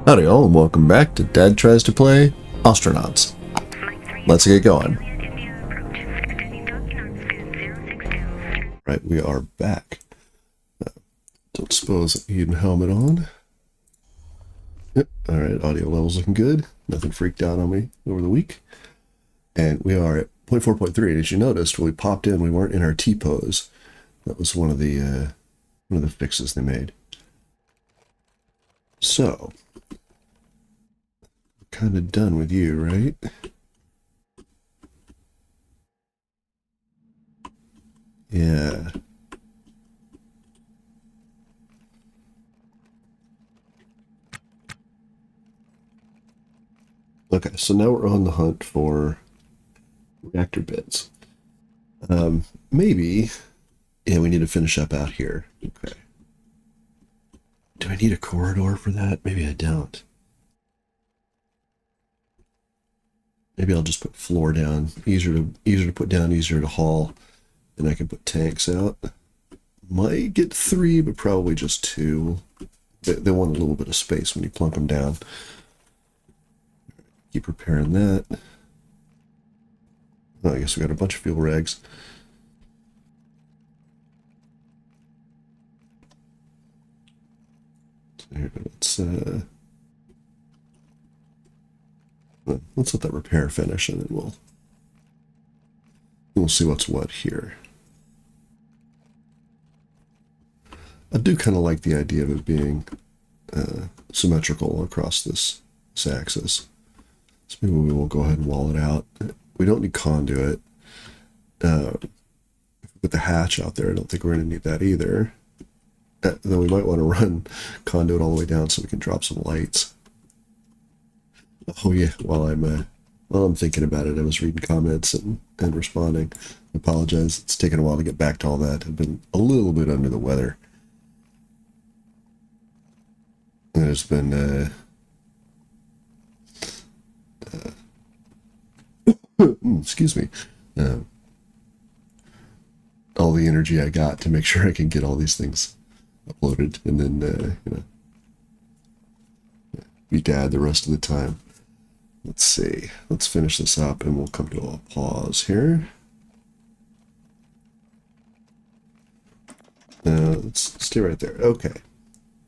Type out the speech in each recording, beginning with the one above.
Howdy all, and welcome back to Dad Tries to Play Ostranauts. Let's get going. Right, we are back. Don't suppose I need a helmet on. Yep, alright, audio levels looking good. Nothing freaked out on me over the week. And we are at 0.4.3, and as you noticed, when we popped in, we weren't in our T-pose. That was one of the fixes they made. So, kind of done with you, right? Yeah. Okay, so now we're on the hunt for reactor bits. Maybe, yeah, we need to finish up out here. Okay. Do I need a corridor for that? Maybe I don't. Maybe I'll just put floor down. Easier to put down, easier to haul. And I can put tanks out. Might get 3, but probably just 2. They want a little bit of space when you plunk them down. Keep repairing that. Oh, I guess we got a bunch of fuel rags. So let's let that repair finish, and then we'll see what's what here. I do kind of like the idea of it being symmetrical across this axis. So maybe we will go ahead and wall it out. We don't need conduit. With the hatch out there, I don't think we're going to need that either. Though we might want to run conduit all the way down so we can drop some lights. Oh yeah, while I'm thinking about it, I was reading comments and responding. I apologize. It's taken a while to get back to all that. I've been a little bit under the weather. There's been excuse me, all the energy I got to make sure I can get all these things uploaded, and then be dad the rest of the time. Let's see. Let's finish this up, and we'll come to a pause here. Let's stay right there. Okay,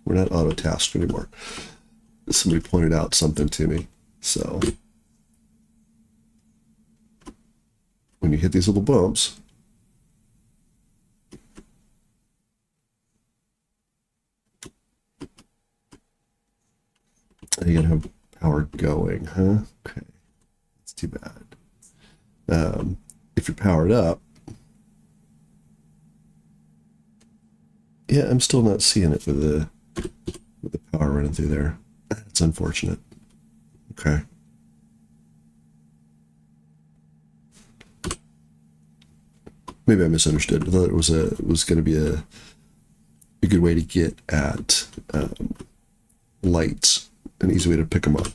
we're not auto-tasked anymore. Somebody pointed out something to me, so when you hit these little bumps, you gotta have power going, huh? Okay, that's too bad. If you're powered up, yeah, I'm still not seeing it with the power running through there. That's unfortunate. Okay. Maybe I misunderstood. I thought it was going to be a good way to get at lights, an easy way to pick them up.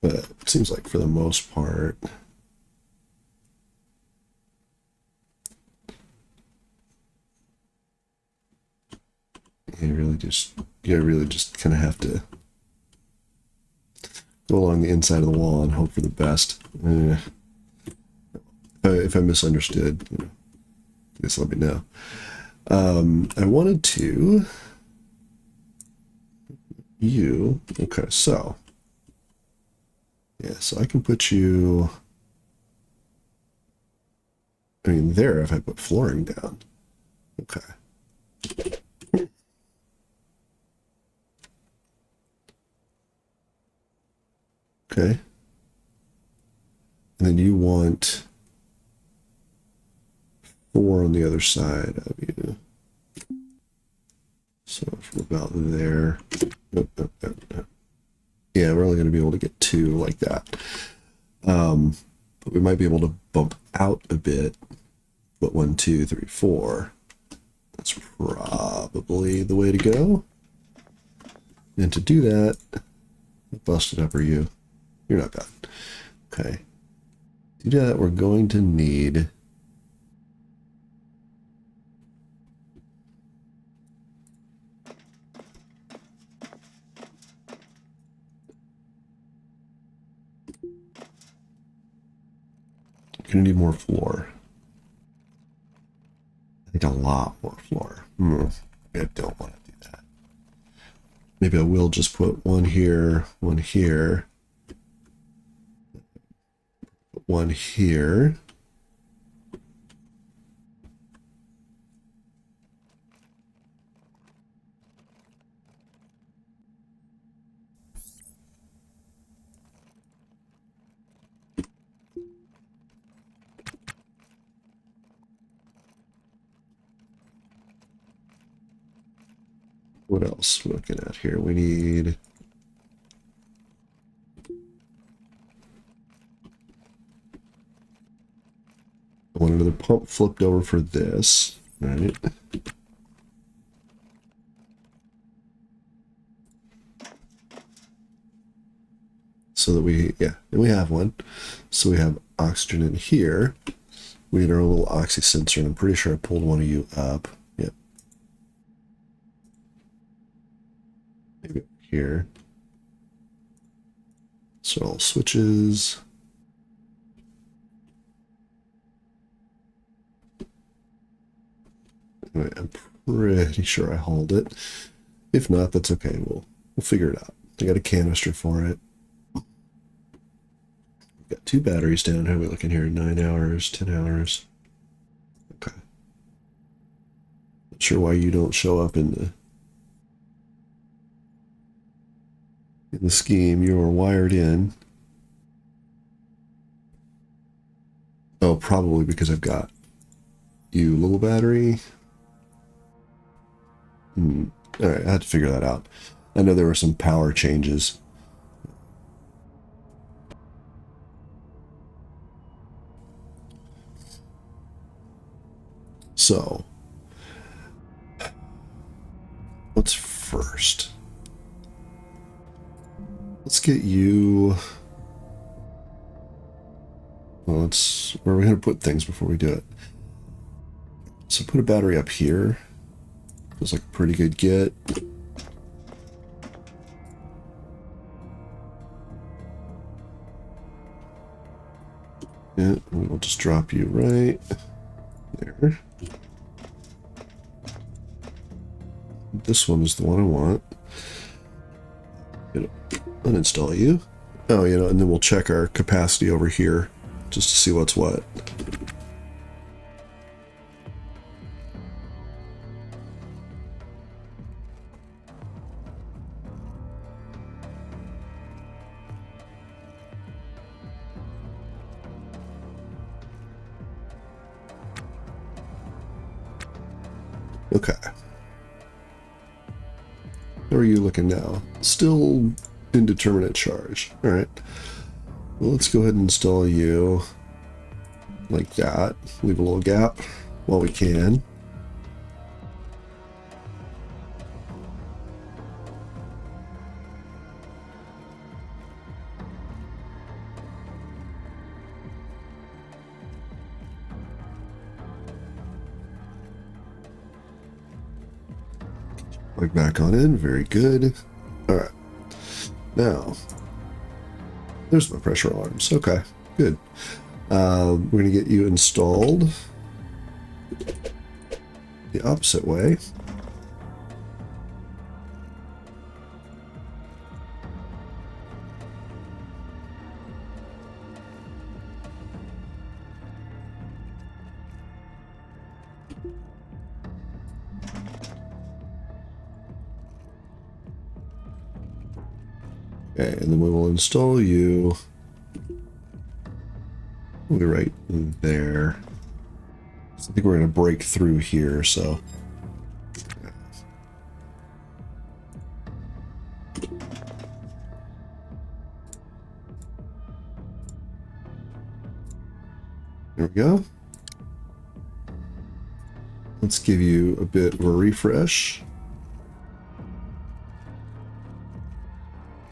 But it seems like for the most part, you really just kind of have to go along the inside of the wall and hope for the best. If I misunderstood, just let me know. I wanted to okay, so yeah, so I can put you, I mean, there if I put flooring down. Okay. Okay. And then you want 4 on the other side of you. So from about there. Nope. Yeah, we're only going to be able to get 2 like that. But we might be able to bump out a bit. But 1, 2, 3, 4. That's probably the way to go. And to do that, busted up are you? You're not bad. Okay. To do that, we're going to need more floor. I think a lot more floor. I don't want to do that. Maybe I will just put one here, one here, one here. What else we're looking at here? We need I want another pump flipped over for this, right? So that we have one. So we have oxygen in here. We need our own little oxy sensor, and I'm pretty sure I pulled one of you up. Yep. Maybe here. So all switches. Anyway, I'm pretty sure I hauled it. If not, that's okay. We'll figure it out. I got a canister for it. We've got 2 batteries down. How are we looking here? 9 hours, 10 hours. Okay. Not sure why you don't show up in the scheme. You are wired in. Oh, probably because I've got you little battery. All right, I had to figure that out. I know there were some power changes. So, what's first? Let's get you. Well, where are we going to put things before we do it? So put a battery up here. Feels like a pretty good get. Yeah, we'll just drop you right there. This one is the one I want. Uninstall you. Oh, and then we'll check our capacity over here just to see what's what. Okay. How are you looking now? Still indeterminate charge. All right. Well, let's go ahead and install you like that. Leave a little gap while we can. Plug back on in. Very good. All right. Now, there's my pressure alarms. Okay, good. We're going to get you installed the opposite way. Okay, and then we will install you. We'll be right in there. I think we're going to break through here, so. There we go. Let's give you a bit of a refresh.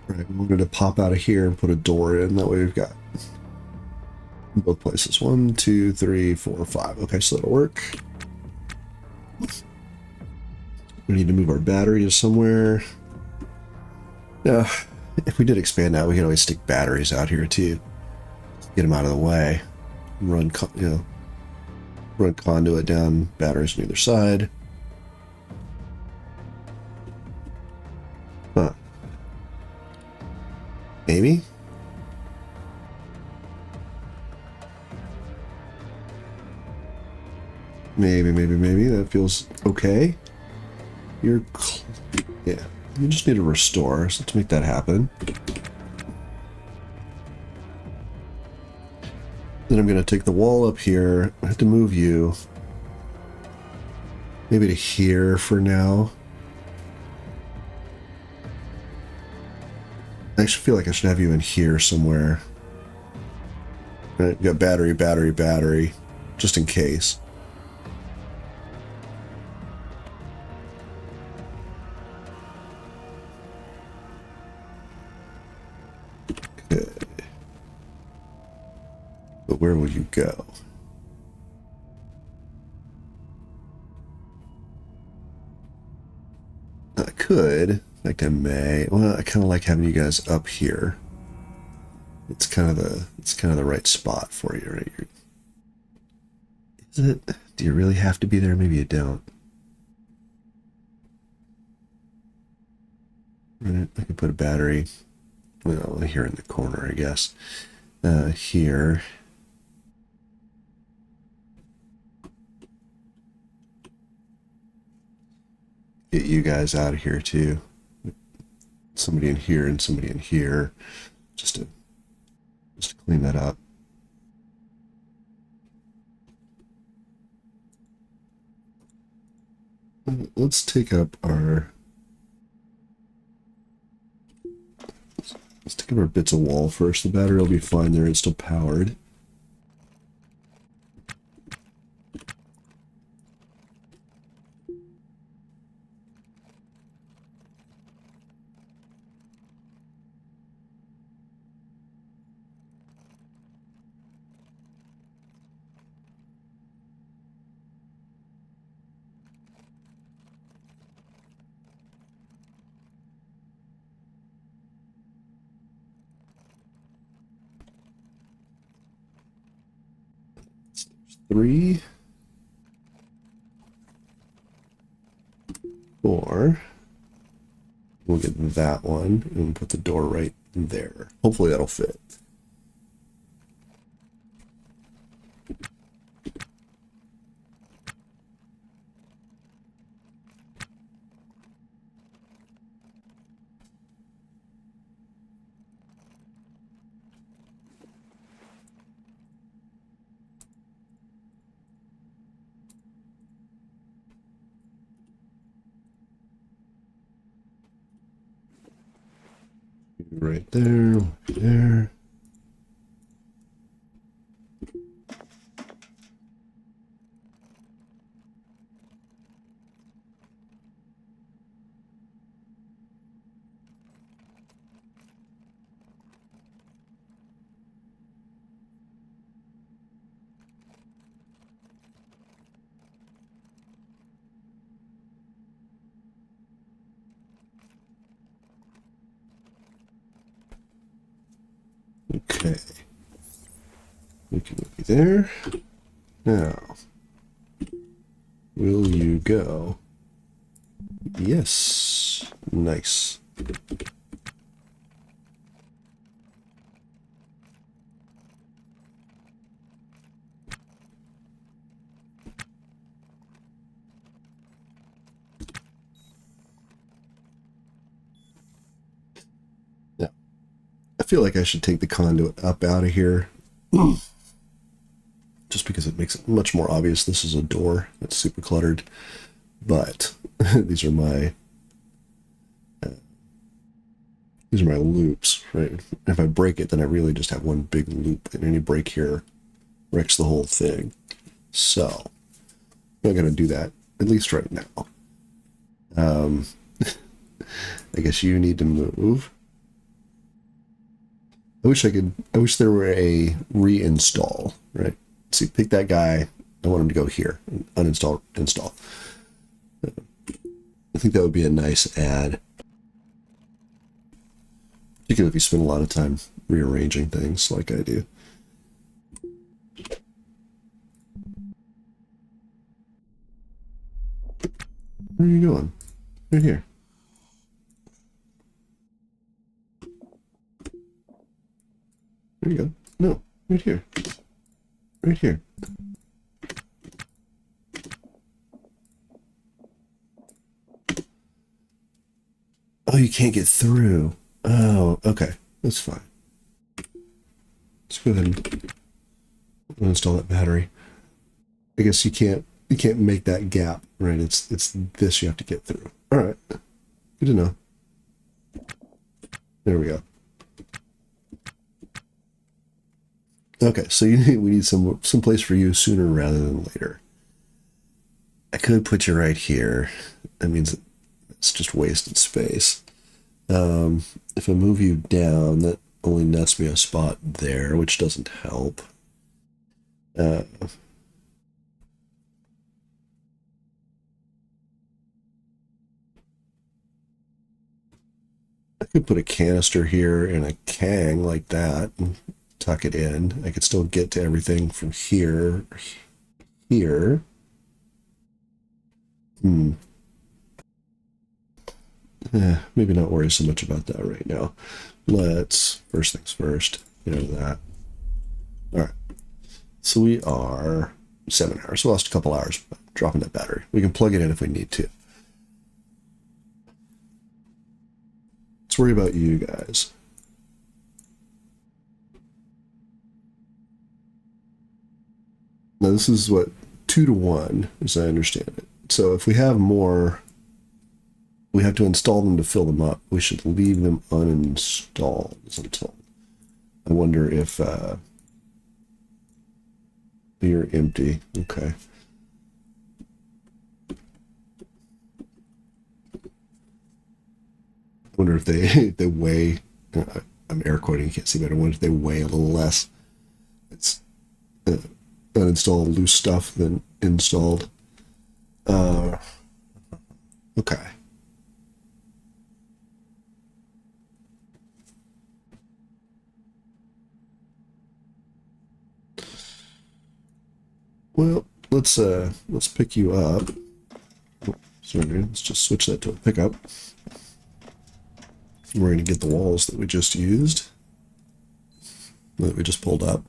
Right, we wanted to pop out of here and put a door in. That way we've got In both places. 1, 2, 3, 4, 5. Okay, so that'll work. We need to move our battery to somewhere. Yeah, if we did expand out, we could always stick batteries out here too. Get them out of the way. Run, run conduit down, batteries on either side. Huh. Maybe? Maybe. That feels okay. Yeah. You just need to restore, so let's make that happen. Then I'm going to take the wall up here. I have to move you. Maybe to here for now. I actually feel like I should have you in here somewhere. All right, got battery, just in case. Okay. But where will you go? I could. In fact, I may. Well, I kind of like having you guys up here. It's kind of the right spot for you, right here. Is it? Do you really have to be there? Maybe you don't. Right, I could put a battery, well, here in the corner, I guess. Here. Get you guys out of here too. Somebody in here and somebody in here, just to clean that up. Let's take up our. Let's take up our bits of wall first. The battery will be fine there. It's still powered. Three, 4. We'll get that one and put the door right there. Hopefully that'll fit. Right there, there. Okay. We can move you there. Now, will you go? Yes. Nice. Now, I feel like I should take the conduit up out of here. Just because it makes it much more obvious this is a door that's super cluttered. But these are my loops, right? If I break it, then I really just have one big loop, and any break here wrecks the whole thing. So I'm not going to do that, at least right now. I guess you need to move. I wish there were a reinstall, right? See, pick that guy. I want him to go here. Uninstall, install. I think that would be a nice add. Particularly if you spend a lot of time rearranging things like I do. Where are you going? Right here. There you go. No, right here. Right here. Oh, you can't get through. Oh, okay. That's fine. Let's go ahead and install that battery. I guess you can't make that gap, right? It's this you have to get through. All right. Good to know. There we go. Okay, so we need some place for you sooner rather than later. I could put you right here. That means it's just wasted space. If I move you down, that only nets me a spot there, which doesn't help. I could put a canister here and a Kang like that and tuck it in. I could still get to everything from here. Here. Maybe not worry so much about that right now. Let's, first things first, get out of that. All right. So we are 7 hours. We lost a couple hours dropping that battery. We can plug it in if we need to. Let's worry about you guys. Now this is what, 2 to 1, as I understand it. So if we have more, we have to install them to fill them up. We should leave them uninstalled until. I wonder if you're empty. Okay. I wonder if they weigh. I'm air quoting. You can't see, but I wonder if they weigh a little less. It's uninstalled loose stuff than installed. Okay. Well, let's pick you up. Oh, sorry, let's just switch that to a pickup. We're going to get the walls that we just used, that we just pulled up.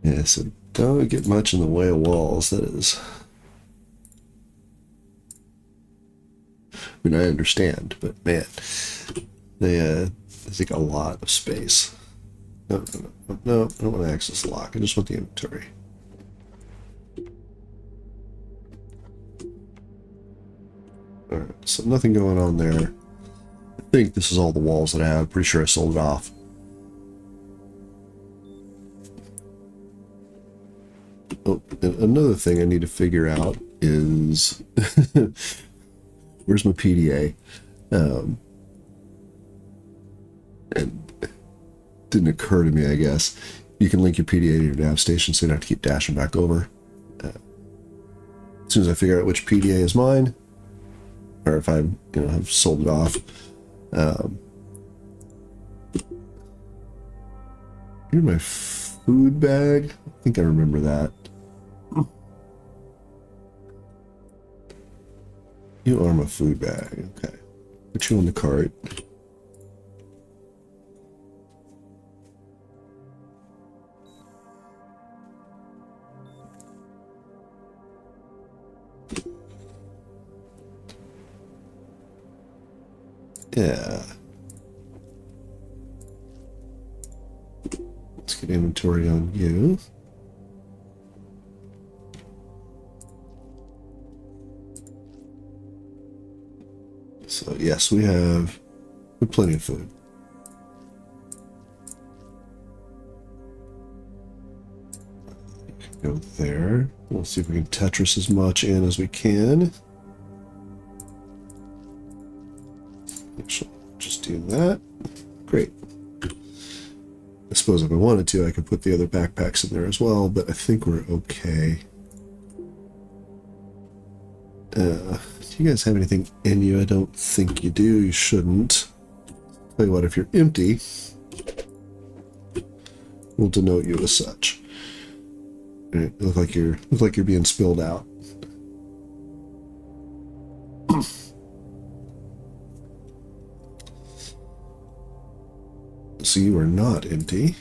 Yeah, so don't get much in the way of walls, that is. I mean, I understand, but man, they take a lot of space. No, I don't want to access the lock. I just want the inventory. Alright, so nothing going on there. I think this is all the walls that I have. Pretty sure I sold it off. Oh, and another thing I need to figure out is where's my PDA? And it didn't occur to me, I guess. You can link your PDA to your nav station so you don't have to keep dashing back over. As soon as I figure out which PDA is mine, or if I have sold it off. Here's my food bag. I think I remember that. You are my food bag. Okay. Put you on the cart. Yeah. Let's get inventory on you. So So yes, we have plenty of food. Go there. We'll see if we can Tetris as much in as we can. Actually, just do that. Great. I suppose if I wanted to, I could put the other backpacks in there as well, but I think we're okay. Do you guys have anything in you? I don't think you do. You shouldn't. Tell you what, if you're empty, we'll denote you as such. Right, look like you're being spilled out. So you are not empty.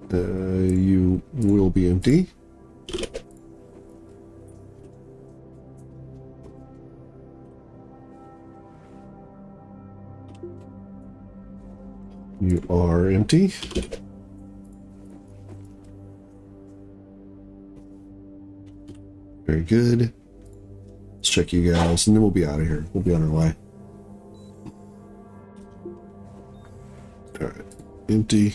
You will be empty. You are empty. Very good. Let's check you guys, and then we'll be out of here. We'll be on our way. All right. Empty.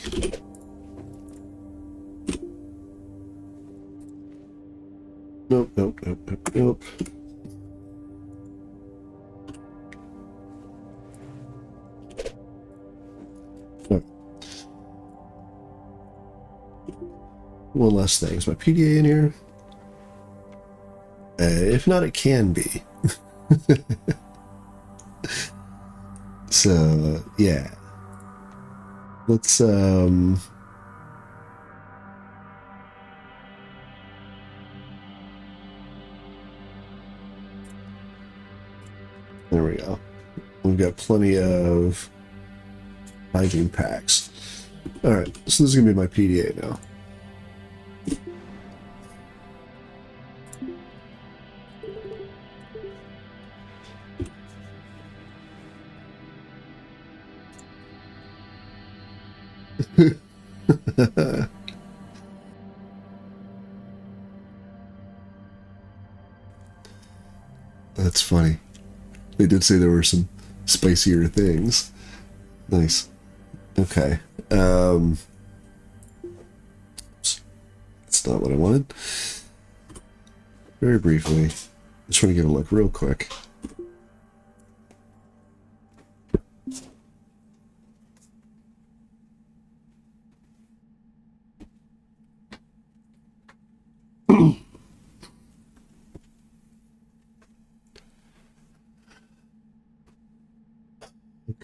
Nope, nope, nope, nope, nope. Right. One last thing. Is my PDA in here? If not, it can be. So, yeah. Let's, there we go. We've got plenty of hygiene packs. Alright, so this is going to be my PDA now. That's funny. They did say there were some spicier things. Nice. Okay. That's not what I wanted. Very briefly. Just want to give a look real quick.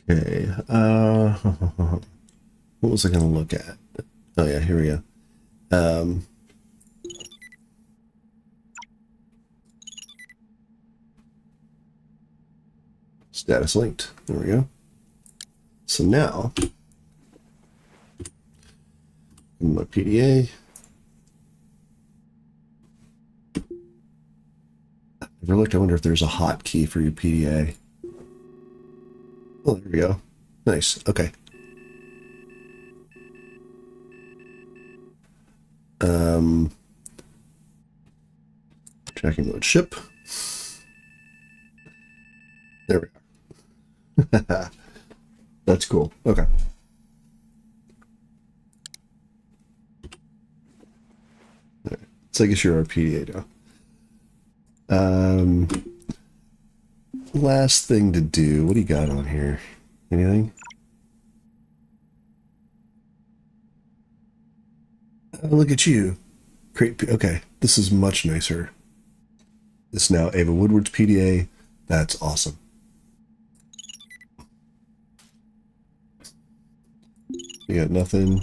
Okay, what was I going to look at? Oh yeah, here we go. Status linked. There we go. So now, in my PDA, never looked. I wonder if there's a hotkey for your PDA. Oh, there we go. Nice. Okay. Tracking mode ship. There we go. That's cool. Okay. Right. So I guess you're our PDA now. Last thing to do. What do you got on here? Anything? Oh, look at you. Great. Okay. This is much nicer. This is now Ava Woodward's PDA. That's awesome. You got nothing.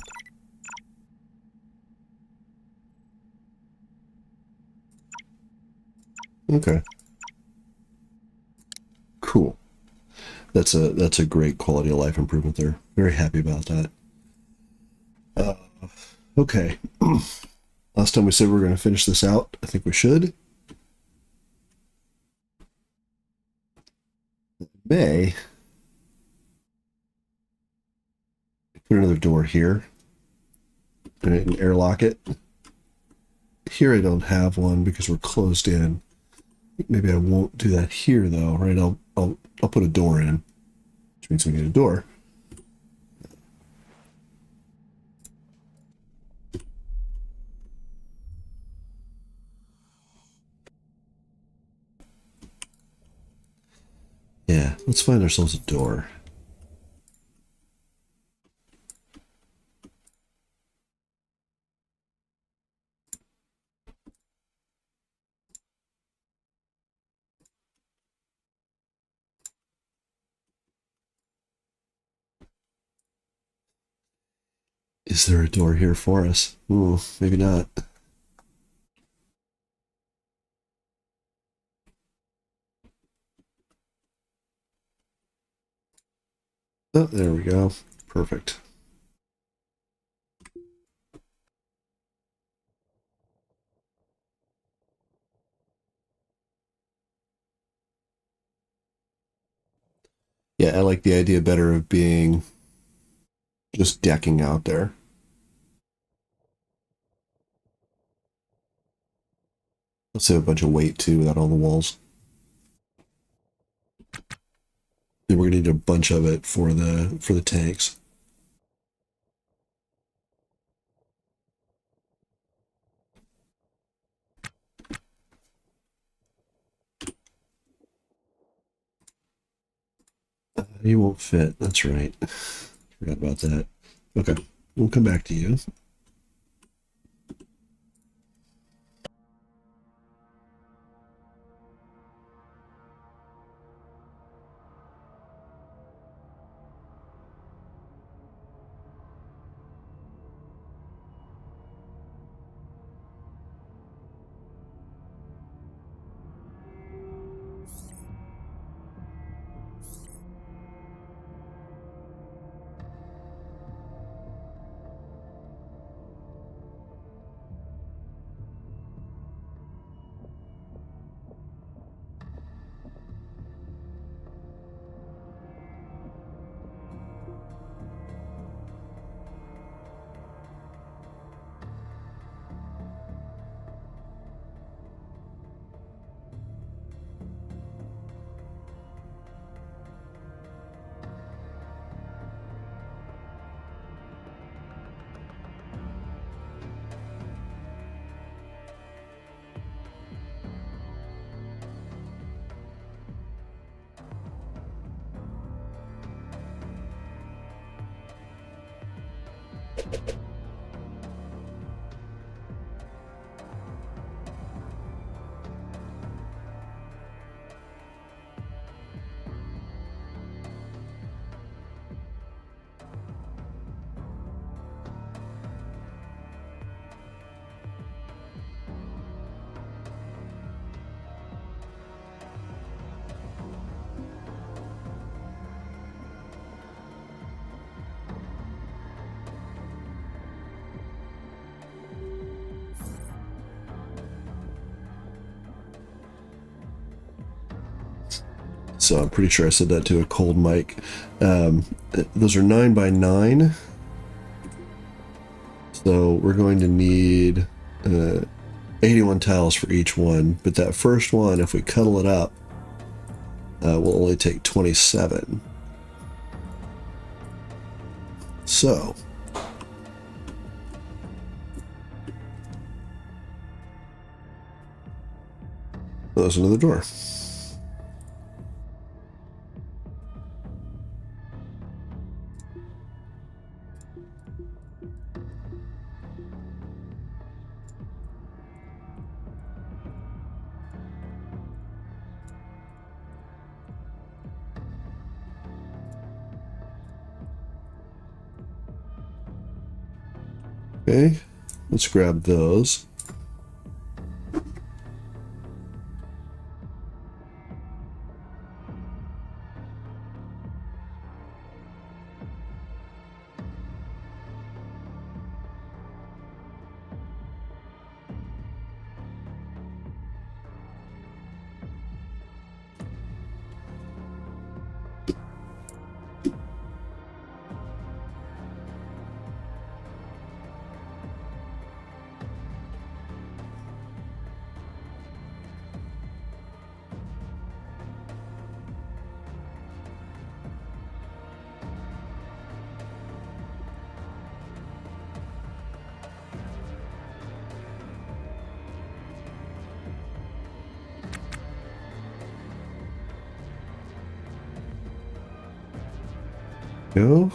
Okay. Cool. That's a great quality of life improvement there. Very happy about that. Okay. Last time we said we were going to finish this out. I think we should. May put another door here and airlock it here I don't have one because we're closed in. Maybe I won't do that here though, right? I'll put a door in, which means we need a door. Yeah, let's find ourselves a door. Is there a door here for us? Ooh, maybe not. Oh, there we go. Perfect. Yeah, I like the idea better of being just decking out there. Let's have a bunch of weight too without all the walls. And we're gonna need a bunch of it for the tanks. You won't fit. That's right. Forgot about that. Okay, we'll come back to you. So I'm pretty sure I said that to a cold mic. Those are 9x9. So we're going to need 81 tiles for each one. But that first one, if we cuddle it up, will only take 27. So there's another door. Okay, let's grab those. Go.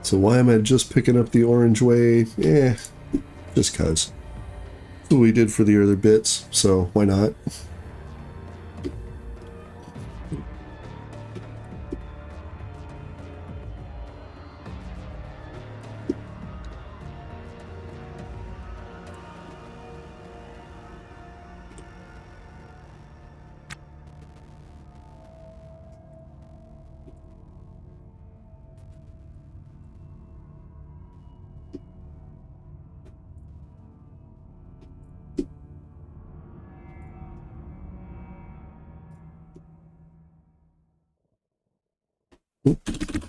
So why am I just picking up the orange way? Just cause. That's what we did for the other bits, so why not?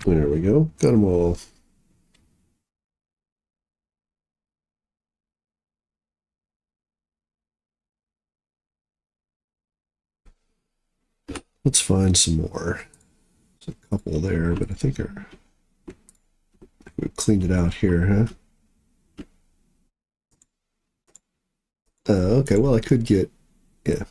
There we go. Got them all. Let's find some more. There's a couple there, but I think we cleaned it out here, huh? Okay, well, I could get, yeah.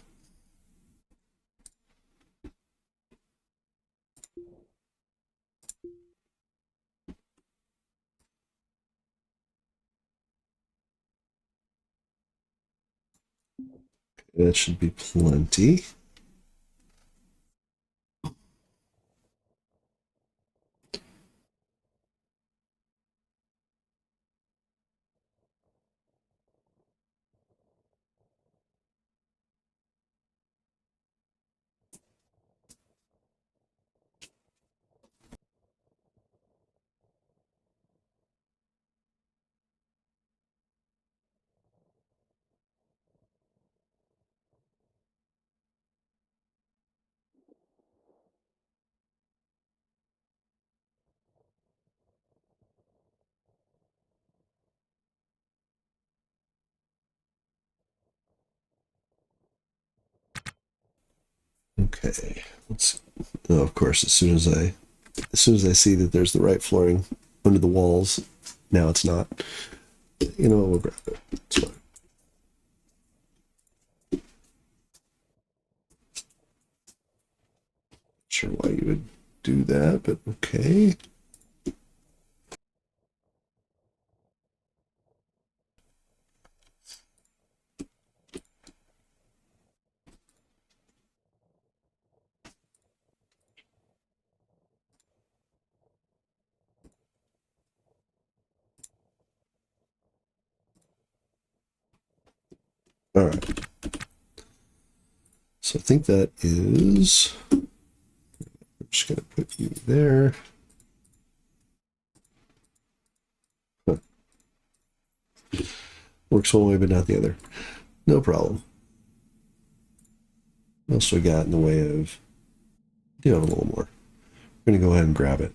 That should be plenty. Okay, let's. Oh, of course, as soon as I see that there's the right flooring under the walls, now it's not. You know, we'll grab it. It's fine. Not sure why you would do that, but okay. All right. So I think that is. I'm just gonna put you there. Huh. Works one way, but not the other. No problem. What else we got in the way of? Do have a little more. I'm gonna go ahead and grab it.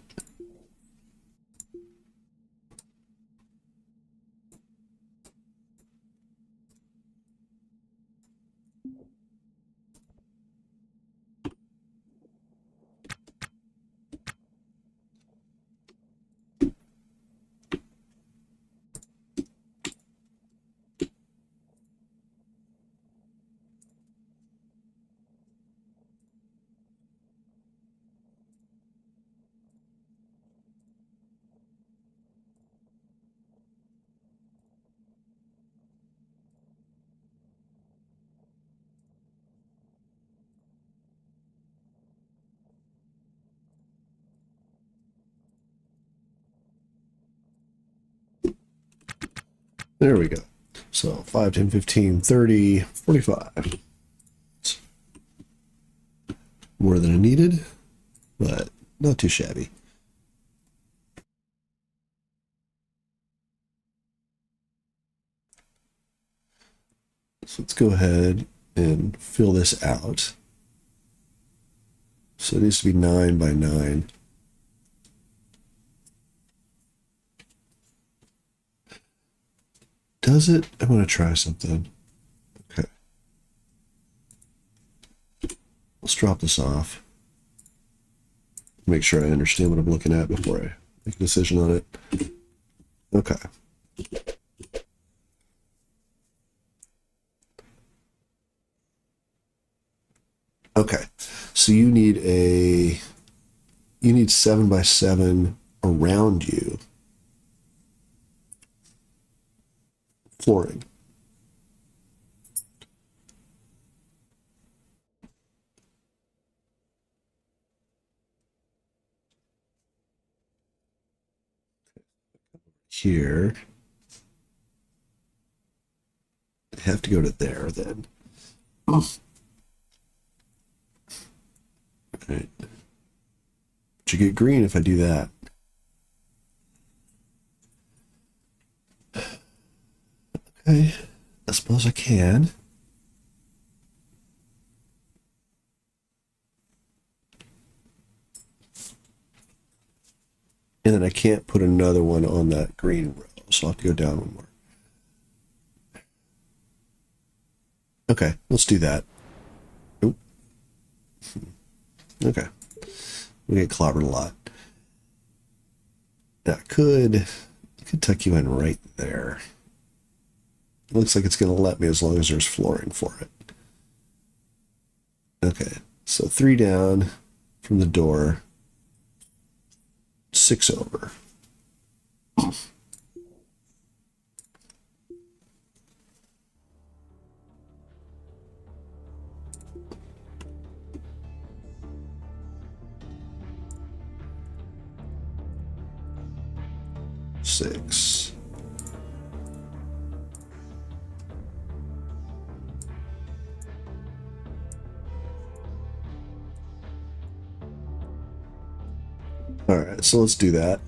There we go. So 5, 10, 15, 30, 45. More than I needed, but not too shabby. So let's go ahead and fill this out. So it needs to be 9 by 9. Does it? I want to try something. Okay. Let's drop this off. Make sure I understand what I'm looking at before I make a decision on it. Okay. Okay, so you need 7x7 around you flooring. Here, I have to go to there then. All right. But you get green if I do that. Okay, I suppose I can. And then I can't put another one on that green row, so I'll have to go down one more. Okay, let's do that. Oop. Okay. We get clobbered a lot. That could tuck you in right there. Looks like it's going to let me as long as there's flooring for it. Okay, so 3 down from the door, 6 over. Six. All right, so let's do that.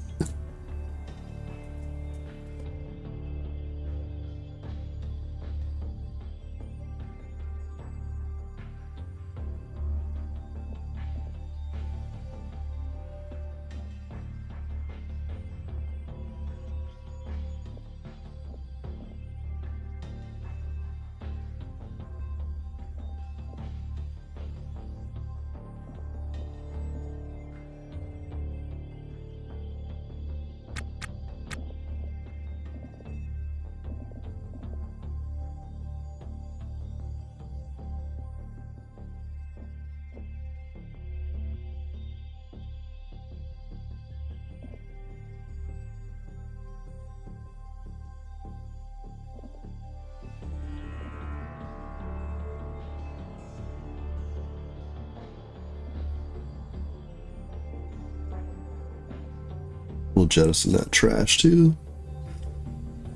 We'll jettison that trash too,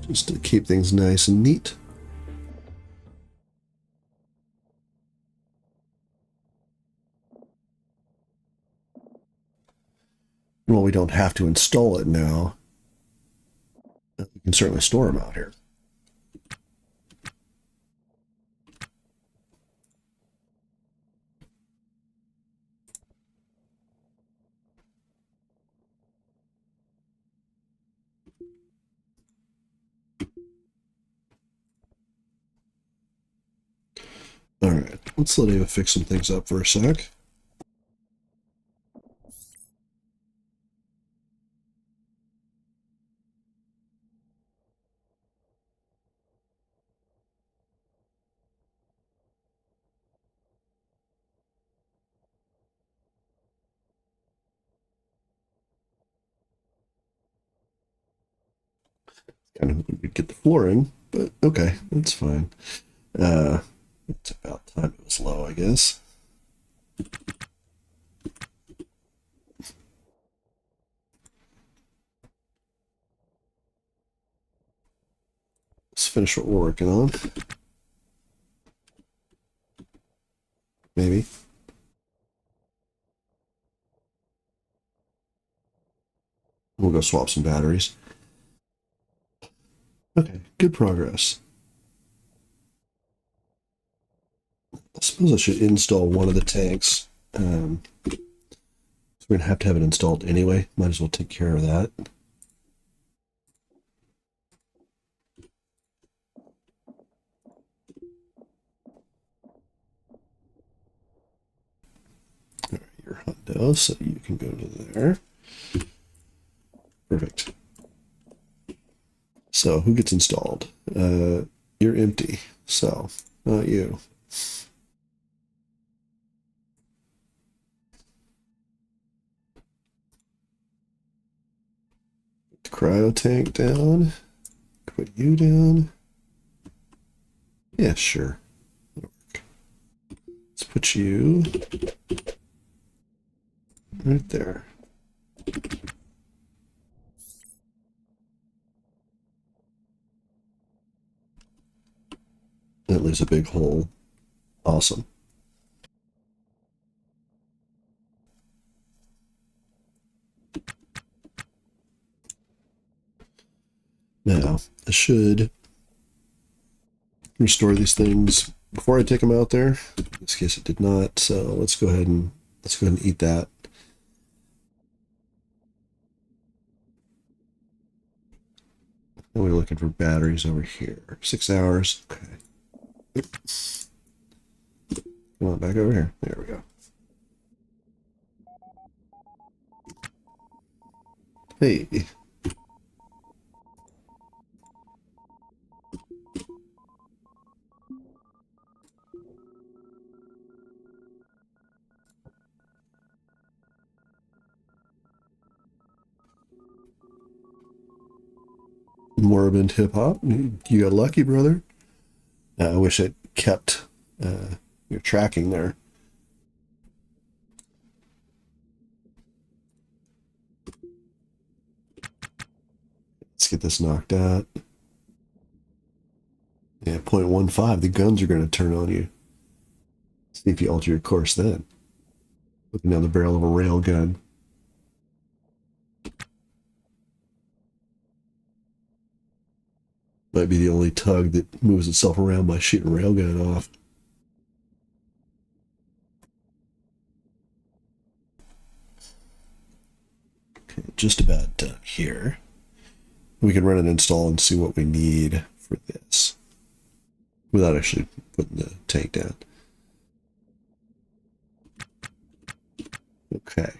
just to keep things nice and neat. Well, we don't have to install it now. We can certainly store them out here. All right, let's let Ava fix some things up for a sec. Kind of hoping we'd get the flooring, but okay, that's fine. It's about time it was low, I guess. Let's finish what we're working on. Maybe. We'll go swap some batteries. Okay, good progress. I suppose I should install one of the tanks. So we're going to have it installed anyway. Might as well take care of that. All right, your hundo, so you can go to there. Perfect. So who gets installed? You're empty, so not you. cryo tank down. Put you down. Yeah, sure. Let's put you right there. That leaves a big hole. Awesome. Now, I should restore these things before I take them out there. In this case, it did not. So let's go ahead and eat that. And we're looking for batteries over here. 6 hours. Okay. Oops. Come on, back over here. There we go. Hey. Morbid hip hop. You got lucky, brother. I wish it kept your tracking there. Let's get this knocked out. Yeah, 0.15. The guns are going to turn on you. See if you alter your course then. Looking down the barrel of a rail gun. Might be the only tug that moves itself around by shooting a railgun off. Okay, just about done here. We can run an install and see what we need for this without actually putting the tank down. Okay.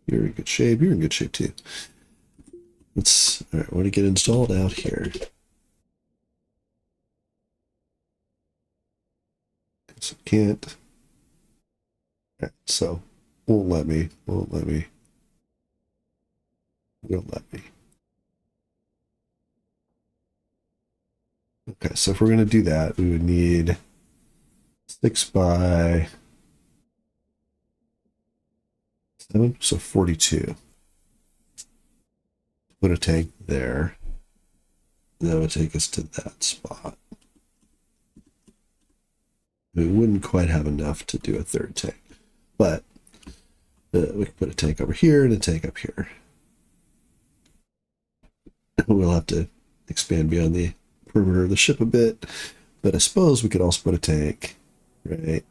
You're in good shape. You're in good shape too. All right, I want to get installed out here. So can't. All right, so won't let me. Will let me. Okay, so if we're going to do that, we would need 6 by 7, so 42. Put a tank there. That would take us to that spot. We wouldn't quite have enough to do a third tank, but we can put a tank over here and a tank up here. We'll have to expand beyond the perimeter of the ship a bit, but I suppose we could also put a tank, right?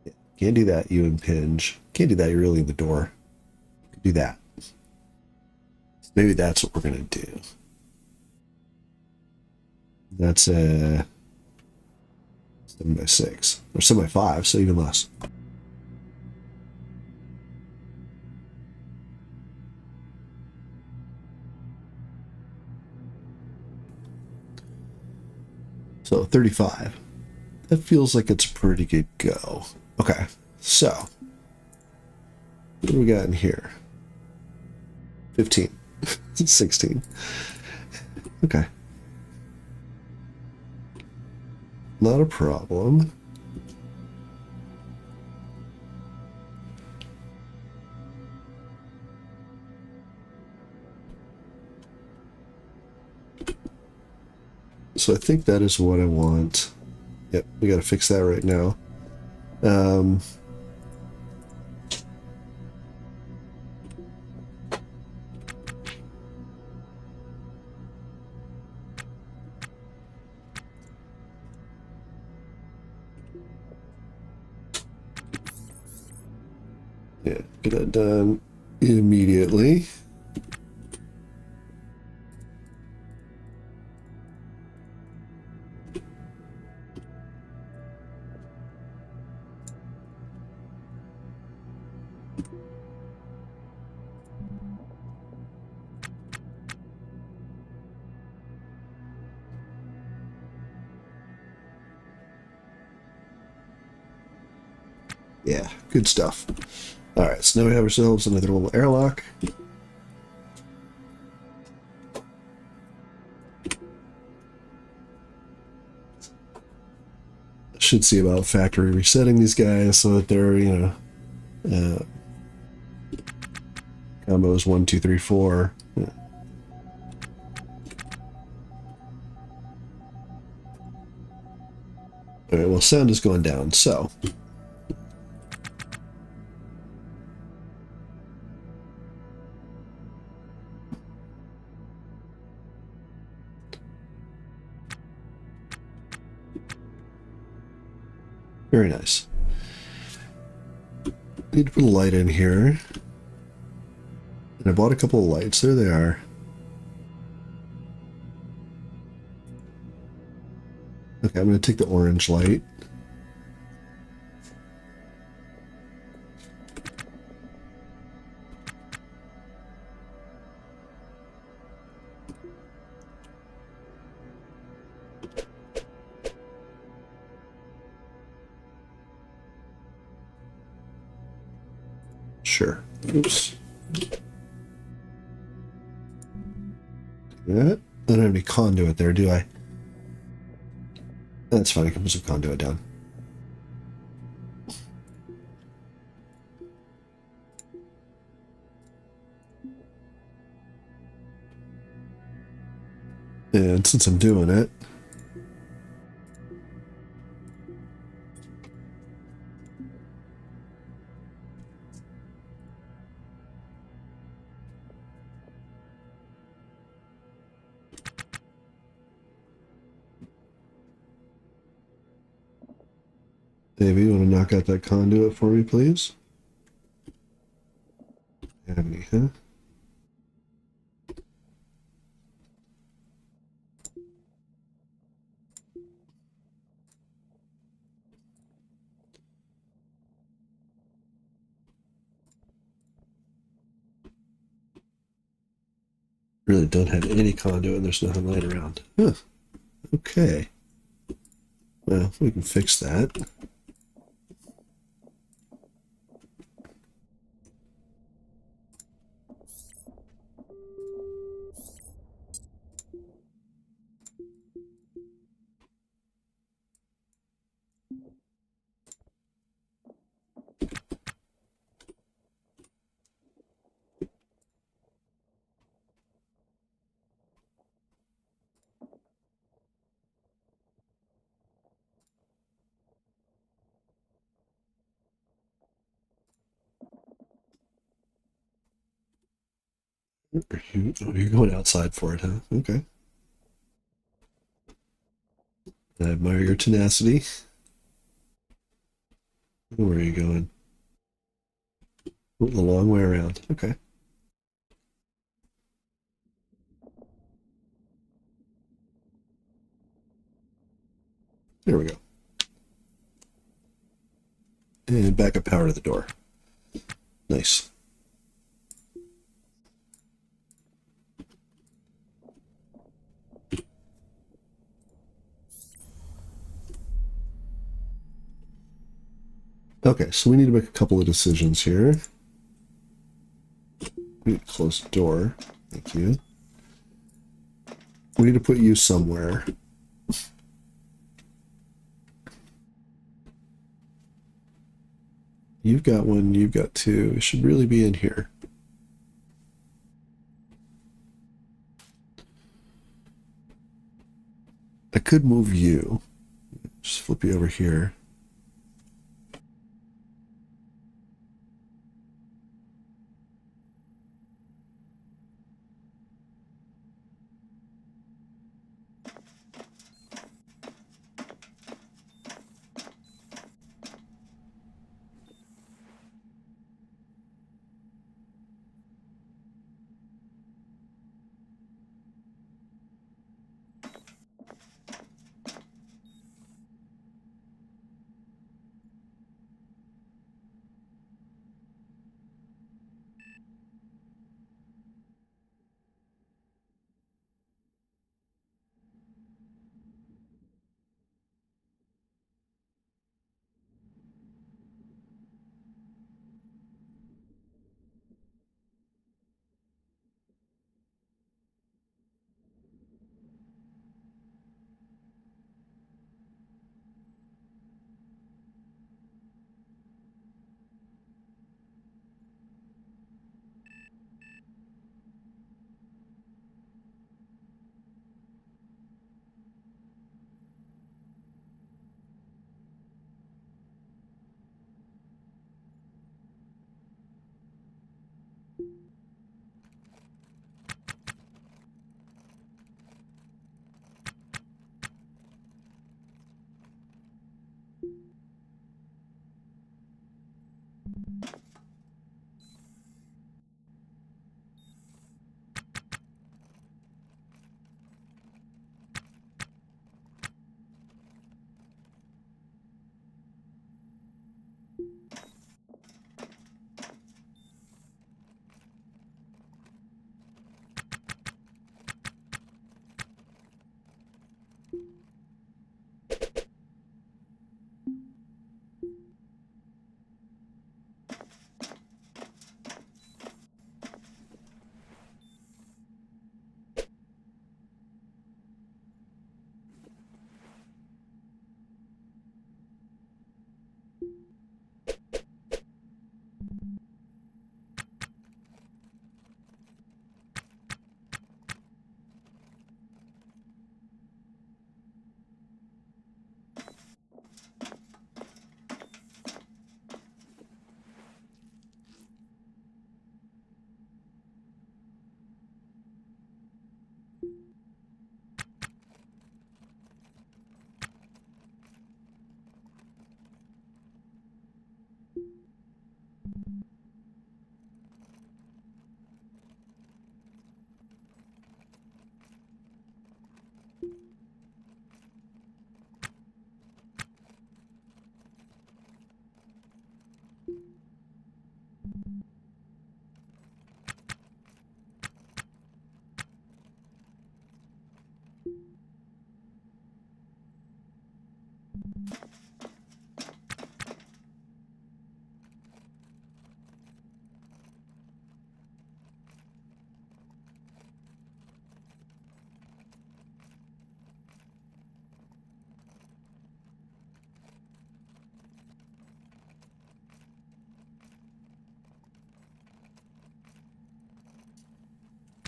Yeah, can't do that, you impinge. Can't do that, you're really in the door. Do that. Maybe that's what we're going to do. That's a 7 by 6, or 7 by 5, so even less. So 35. That feels like it's a pretty good go. Okay, so what do we got in here? 15. 16. Okay. Not a problem. So I think that is what I want. Yep, we got to fix that right now. Yeah, get that done immediately. Yeah, good stuff. All right, so now we have ourselves another little airlock. should see about factory resetting these guys so that they're, combos 1, 2, 3, 4. Yeah. All right, well, sound is going down, so. Very nice. Need to put a light in here. And I bought a couple of lights. There they are. Okay, I'm going to take the orange light. Sure. Oops. That. I don't have any conduit there, do I? That's fine. I can put some conduit down. And since I'm doing it, Davey, you want to knock out that conduit for me, please? Have any, huh? Really don't have any conduit and there's nothing laying around. Huh. Okay. Well, we can fix that. You're going outside for it, huh? Okay. I admire your tenacity. Where are you going? A long way around. Okay. There we go. And backup power to the door. Nice. Okay, so we need to make a couple of decisions here. We need to close the door. Thank you. We need to put you somewhere. You've got one, you've got two. It should really be in here. I could move you. Just flip you over here.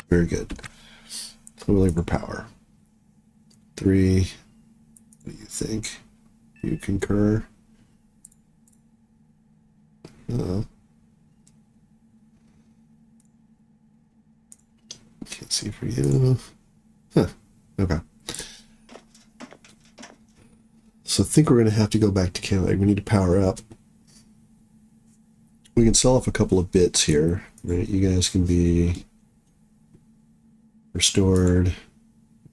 Very good. So we're looking for power. 3. What do you think? You concur? Can't see for you. Huh. Okay. So I think we're going to have to go back to Canada. We need to power up. We can sell off a couple of bits here. Right? You guys can be restored.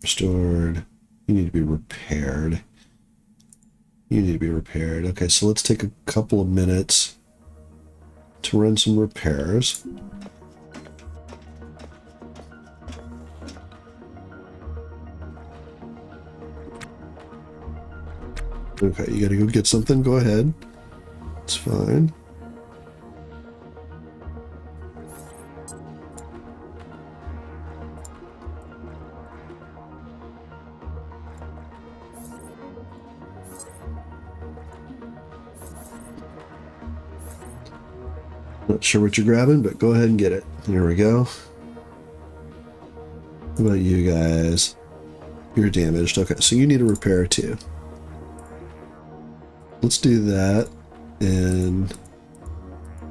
Restored. You need to be repaired. You need to be repaired. Okay, so let's take a couple of minutes to run some repairs. Okay, you gotta go get something. Go ahead. It's fine. Not sure what you're grabbing, but go ahead and get it. Here we go. What about you guys? You're damaged. Okay, so you need a repair too. Let's do that. And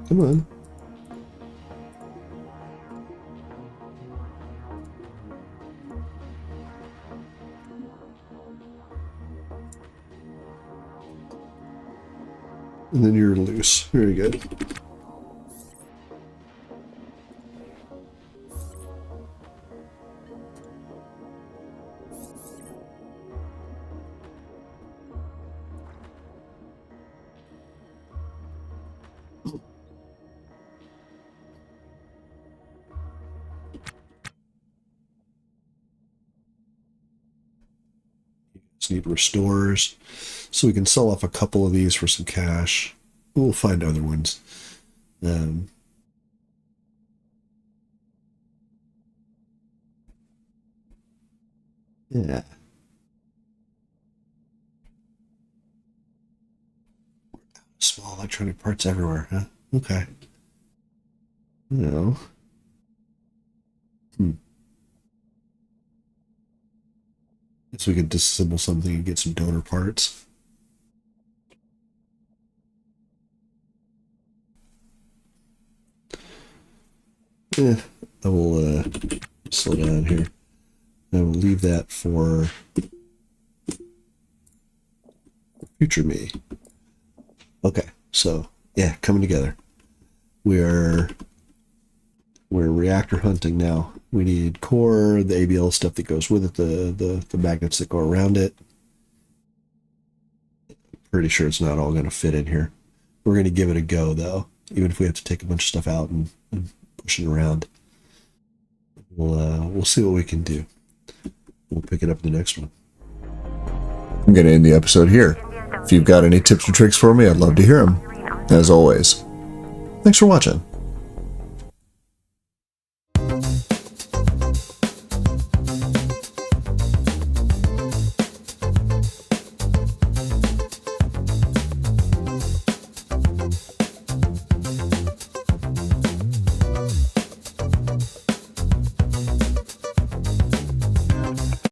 come on. And then you're loose. Very good. Need restores, so we can sell off a couple of these for some cash. We'll find other ones. Yeah. Small electronic parts everywhere, huh? Okay. No. So we could disassemble something and get some donor parts. I will slow down here. I will leave that for future me. Okay, so yeah, coming together. We're reactor hunting now. We need core, the ABL stuff that goes with it, the magnets that go around it. Pretty sure it's not all going to fit in here. We're going to give it a go, though, even if we have to take a bunch of stuff out and push it around. We'll see what we can do. We'll pick it up in the next one. I'm going to end the episode here. If you've got any tips or tricks for me, I'd love to hear them. As always, thanks for watching.